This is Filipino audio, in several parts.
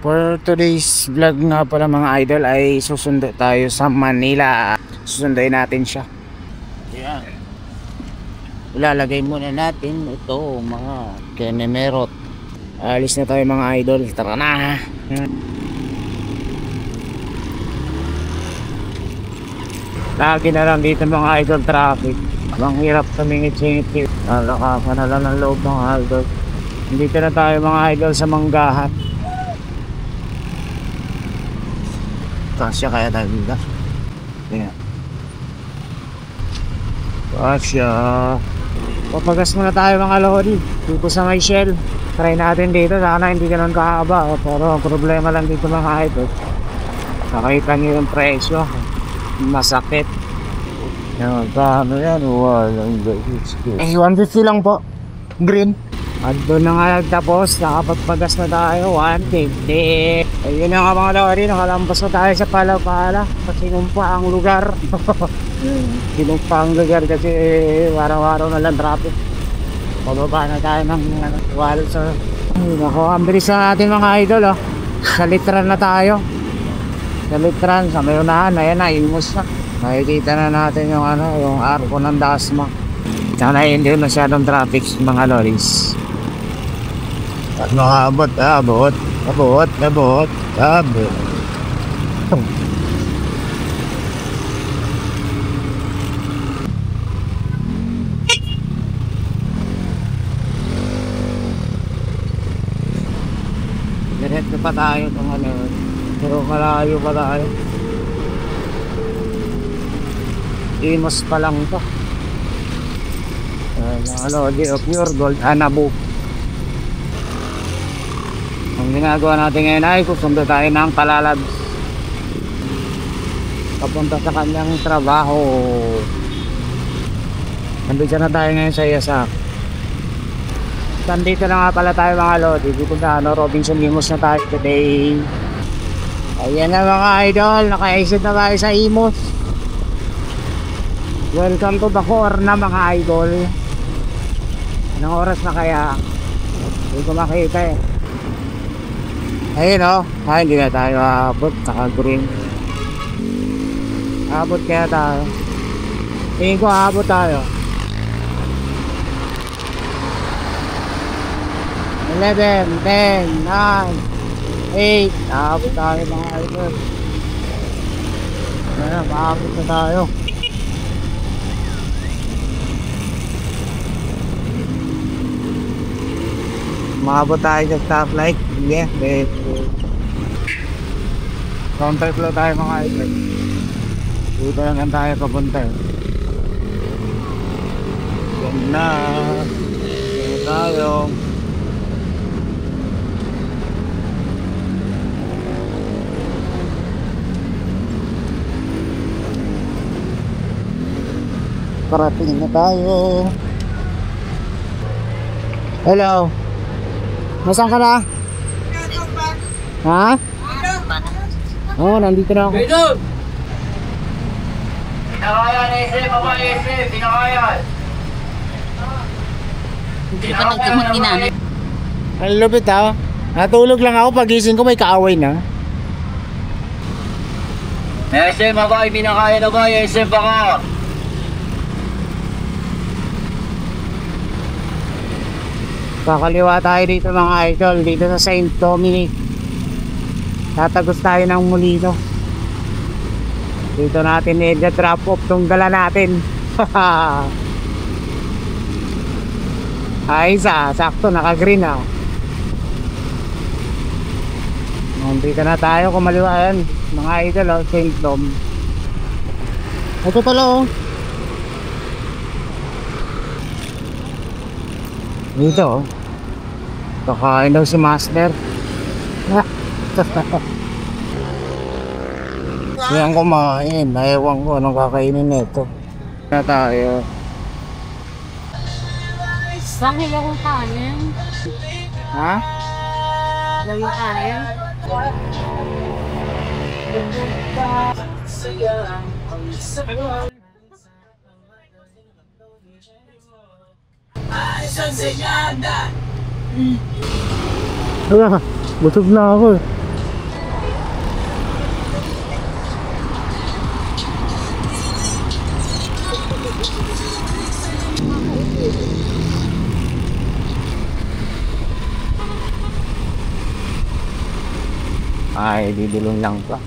For today's vlog nga pala mga idol ay susundo tayo sa Manila. Susunduin natin siya. Ayan. Ilalagay muna natin ito mga kenemerot. Alis na tayo mga idol. Tara na. Lagi na lang dito mga idol traffic. Ang hirap tumingit-singit. Nalaka na lang ng loob mga idol. Dito na tayo mga idol sa Manggahan. Kasya kaya tayo dito. Tingnan. Kasya. Papagas muna tayo mga lodi. Dito sa may Shell. Try natin dito. Sana hindi ganun kahaba. Pero ang problema lang dito mga idol. Nakita nyo yung presyo. Masakit. Yan. Paano yan? Walang guys. 150 lang po. Green. At doon na nga nagtapos, nakapagpagas na tayo, 150. Ayun na nga mga lori, nakalampas na tayo sa Pala-Pala. Sinumpa ang lugar. Sinumpa ang lugar kasi araw-araw na lang traffic. Pababa na tayo ng walo sa... Ako, ang bilis na natin mga idol. Oh. Sa Litran na tayo. Sa Litran, sa mayunahan, ayan na, imos na. Nakikita na natin yung, yung arko ng Dasma. Sana hindi masyadong traffic mga loris. At makabot, abot. Diretso pa tayo kung ano. Pero malayo pa tayo. Imos pa lang ito. Di pure gold Anabu. Ang ginagawa natin ngayon ay susundo tayo ng Talalab papunta sa kanyang trabaho. Nandito na tayo ngayon sa Yasak. Nandito na nga pala tayo mga lodi. Dito na Robinson Imos na tayo today. Ayan na mga idol, naka-exit na tayo sa Imos. Welcome to the core na mga idol. Anong oras na kaya? Hindi ko makita eh. Ayun o. Hindi na tayo aabot. Saka green. Aabot kaya tayo. Tingin ko aabot tayo. 11, 10, 9, 8. Aabot tayo mga idol. Ayan, maabot na tayo. Maabot tayo sa stoplight. Yeah, counter flow tayo mga idol. Dito lang tayo papunta. Yan na. Dito tayo. Parating na tayo. Hello. Nasaan ka na? Ha? Oo, nandito na ako. Pinakayan, SM, baba, SM, pinakayan. Hindi pa nagkamot ni nanay. Ang lupit ha. Natulog lang ako, pagising ko may kaaway na. SM, baba, pinakayan na ba? SM, baka. Kakaliwa tayo dito mga idol. Dito sa St. Dominic. Tatagos tayo ng Molino. Dito natin i-drop off tong dala natin. Ay isa, sakto naka-green ah. Dito na tayo kumaliwa yan mga idol oh, St. Dom. Ito pala oh. Dito oh. Kakain daw si Master. Yan kumain. Ewan ko anong kakainin nito. Na tayo. Bakit akong kanin? Ha? Lagi kanin? Wala, busog na ako. Ay, didulong lang pa.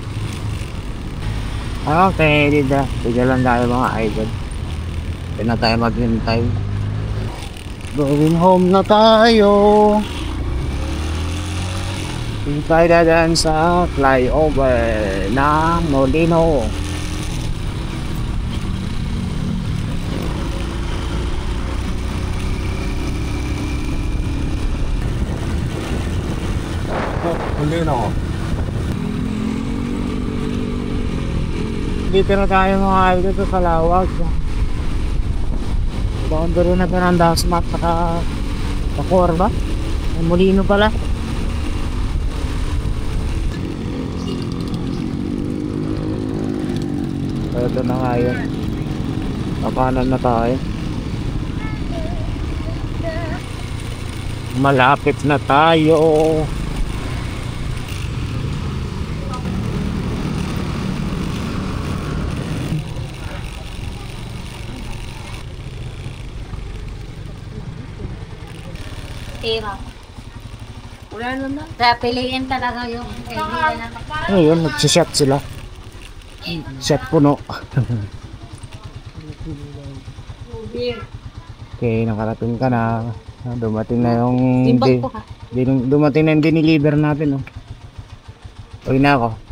Okay, dida. Bigyan lang tayo mga idol. Hindi na tayo maghintay. Going home na tayo. Hindi tayo dadaan sa flyover ng Molino. Molino. Dito na tayo mga idol sa Kalawag. Boundary na ito ng Dasmat sa Corba. Ay, Molino pala. Ito na nga yun. Kapanan na tayo. Malapit na tayo. Tira. Wala naman. Kaya piliin talaga yung kaibigan na. Ayun, nagsishot sila. Shot puno. Okay, nakarating ka na. Dumating na yung Timbang ko ka. dumating na yung diniliver natin. Oh. Uwi na ako.